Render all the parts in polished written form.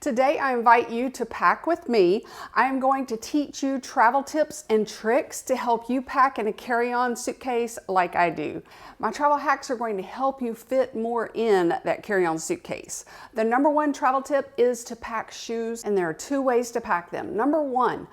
Today I invite you to pack with me. I am going to teach you travel tips and tricks to help you pack in a carry-on suitcase like I do. My travel hacks are going to help you fit more in that carry-on suitcase. The number one travel tip is to pack shoes, and there are two ways to pack them. Number one,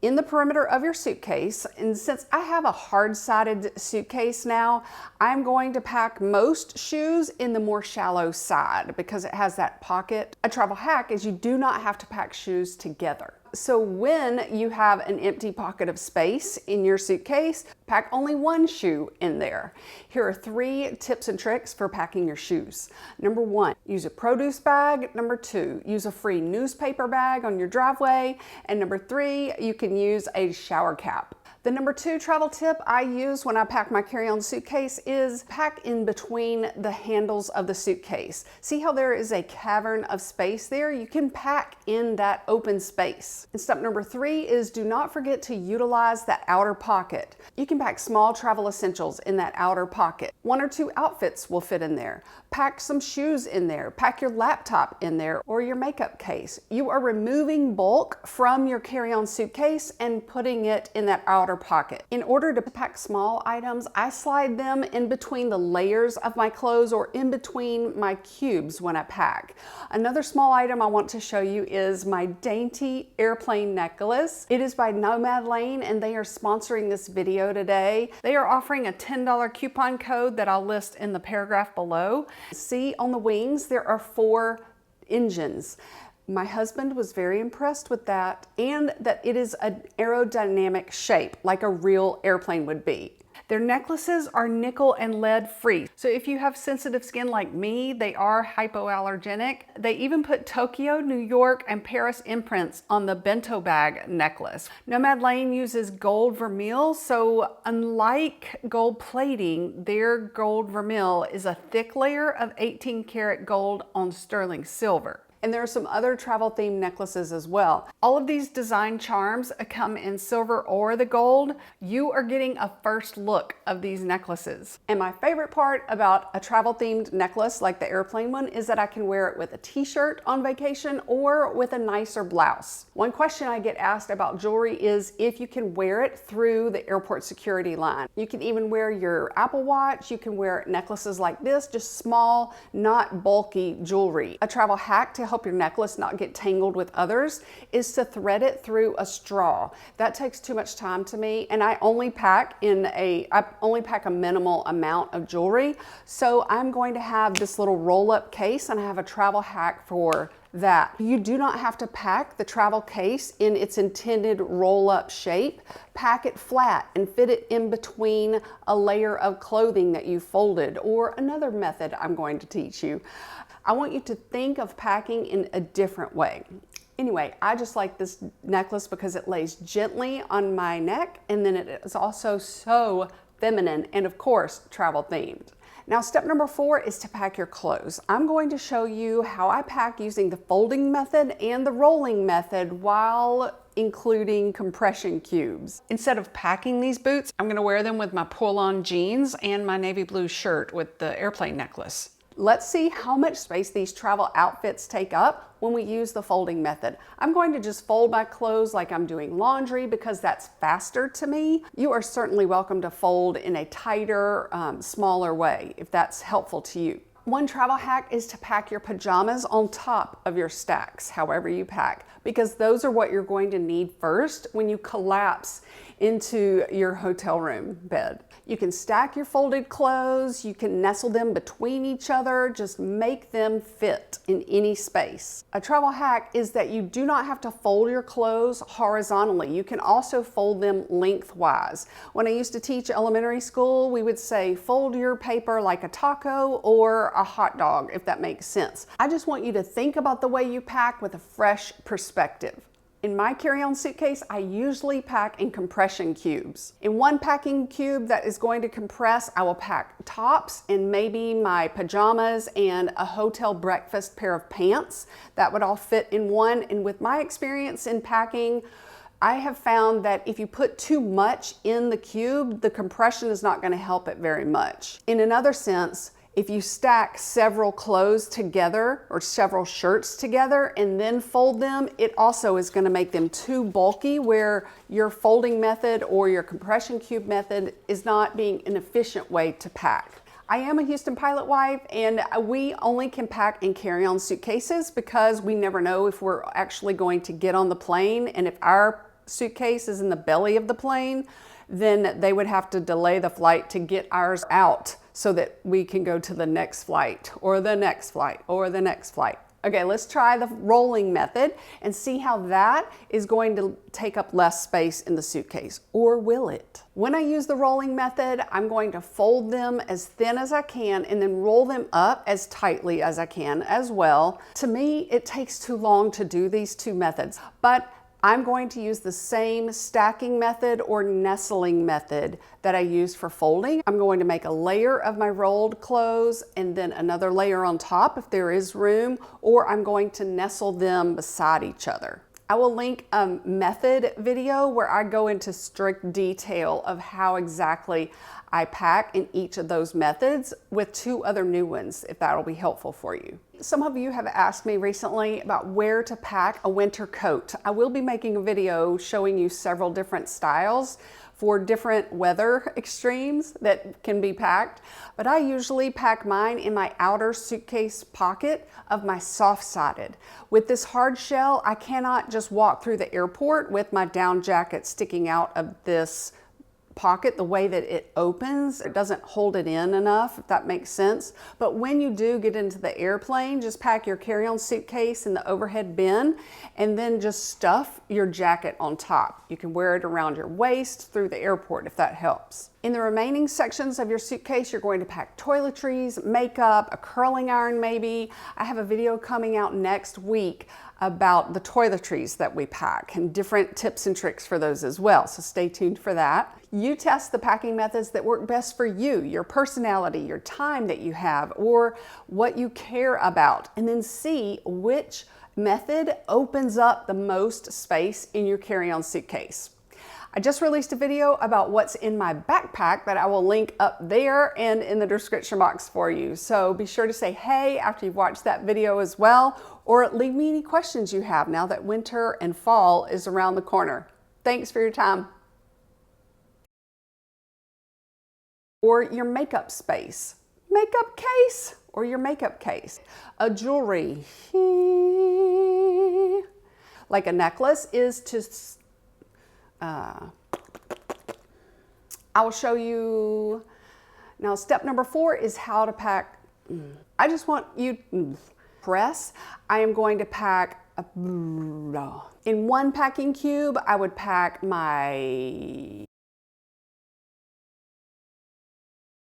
in the perimeter of your suitcase, and since I have a hard-sided suitcase now, I'm going to pack most shoes in the more shallow side because it has that pocket. A travel hack is you do not have to pack shoes together. So when you have an empty pocket of space in your suitcase, pack only one shoe in there. Here are 3 tips and tricks for packing your shoes. Number 1, use a produce bag. Number 2, use a free newspaper bag on your driveway. And number 3, you can use a shower cap. The number 2 travel tip I use when I pack my carry-on suitcase is pack in between the handles of the suitcase. See how there is a cavern of space there? You can pack in that open space. And step number 3 is do not forget to utilize that outer pocket. You can pack small travel essentials in that outer pocket. 1 or 2 outfits will fit in there. Pack some shoes in there. Pack your laptop in there or your makeup case. You are removing bulk from your carry-on suitcase and putting it in that outer pocket. In order to pack small items, I slide them in between the layers of my clothes or in between my cubes when I pack. Another small item I want to show you is my dainty airplane necklace. It is by Nomad Lane and they are sponsoring this video today. They are offering a $10 coupon code that I'll list in the paragraph below. See on the wings there are 4 engines. My husband was very impressed with that and that it is an aerodynamic shape like a real airplane would be. Their necklaces are nickel and lead free. So if you have sensitive skin like me, they are hypoallergenic. They even put Tokyo, New York, and Paris imprints on the bento bag necklace. Nomad Lane uses gold vermeil, so unlike gold plating, their gold vermeil is a thick layer of 18 karat gold on sterling silver. And there are some other travel themed necklaces as well. All of these design charms come in silver or the gold. You are getting a first look of these necklaces. And my favorite part about a travel themed necklace like the airplane one is that I can wear it with a t-shirt on vacation or with a nicer blouse. One question I get asked about jewelry is if you can wear it through the airport security line. You can even wear your Apple Watch. You can wear necklaces like this, just small, not bulky jewelry. A travel hack to help your necklace not get tangled with others is to thread it through a straw. That takes too much time to me, and I only pack a minimal amount of jewelry. So I'm going to have this little roll-up case, and I have a travel hack for that. You do not have to pack the travel case in its intended roll-up shape. Pack it flat and fit it in between a layer of clothing that you folded, or another method I'm going to teach you. I want you to think of packing in a different way. Anyway, I just like this necklace because it lays gently on my neck, and then it is also so feminine and of course travel themed. Now step number 4 is to pack your clothes. I'm going to show you how I pack using the folding method and the rolling method while including compression cubes. Instead of packing these boots, I'm going to wear them with my pull-on jeans and my navy blue shirt with the airplane necklace. Let's see how much space these travel outfits take up when we use the folding method. I'm going to just fold my clothes like I'm doing laundry because that's faster to me. You are certainly welcome to fold in a tighter, smaller way if that's helpful to you. One travel hack is to pack your pajamas on top of your stacks, however you pack, because those are what you're going to need first when you collapse into your hotel room bed. You can stack your folded clothes, you can nestle them between each other, just make them fit in any space. A travel hack is that you do not have to fold your clothes horizontally. You can also fold them lengthwise. When I used to teach elementary school, we would say fold your paper like a taco or a hot dog, if that makes sense. I just want you to think about the way you pack with a fresh perspective. In my carry-on suitcase, I usually pack in compression cubes. In one packing cube that is going to compress, I will pack tops and maybe my pajamas and a hotel breakfast pair of pants. That would all fit in one. And with my experience in packing, I have found that if you put too much in the cube, the compression is not going to help it very much. In another sense, If you stack several clothes together or several shirts together and then fold them, it also is going to make them too bulky where your folding method or your compression cube method is not being an efficient way to pack. I am a Houston pilot wife, and we only can pack in carry-on suitcases because we never know if we're actually going to get on the plane, and if our suitcase is in the belly of the plane, then they would have to delay the flight to get ours out so that we can go to the next flight or the next flight or the next flight. Okay, let's try the rolling method and see how that is going to take up less space in the suitcase, or will it? When I use the rolling method, I'm going to fold them as thin as I can and then roll them up as tightly as I can as well. To me, it takes too long to do these two methods, but I'm going to use the same stacking method or nestling method that I use for folding. I'm going to make a layer of my rolled clothes and then another layer on top if there is room, or I'm going to nestle them beside each other. I will link a method video where I go into strict detail of how exactly I pack in each of those methods with 2 other new ones, if that'll be helpful for you. Some of you have asked me recently about where to pack a winter coat. I will be making a video showing you several different styles for different weather extremes that can be packed, but I usually pack mine in my outer suitcase pocket of my soft-sided. With this hard shell, I cannot just walk through the airport with my down jacket sticking out of this pocket. The way that it opens, it doesn't hold it in enough, if that makes sense. But when you do get into the airplane, just pack your carry-on suitcase in the overhead bin and then just stuff your jacket on top. You can wear it around your waist through the airport if that helps. In the remaining sections of your suitcase, you're going to pack toiletries, makeup, a curling iron maybe. I have a video coming out next week about the toiletries that we pack and different tips and tricks for those as well, so stay tuned for that. You test the packing methods that work best for you, your personality, your time that you have, or what you care about, and then see which method opens up the most space in your carry-on suitcase. I just released a video about what's in my backpack that I will link up there and in the description box for you. So be sure to say hey after you've watched that video as well, or leave me any questions you have now that winter and fall is around the corner. Thanks for your time. Or your makeup space, makeup case, or your makeup case. A jewelry, like a necklace is to I will show you. Now, step number 4 is how to pack. I just want you press. I am going to pack in one packing cube. I would pack my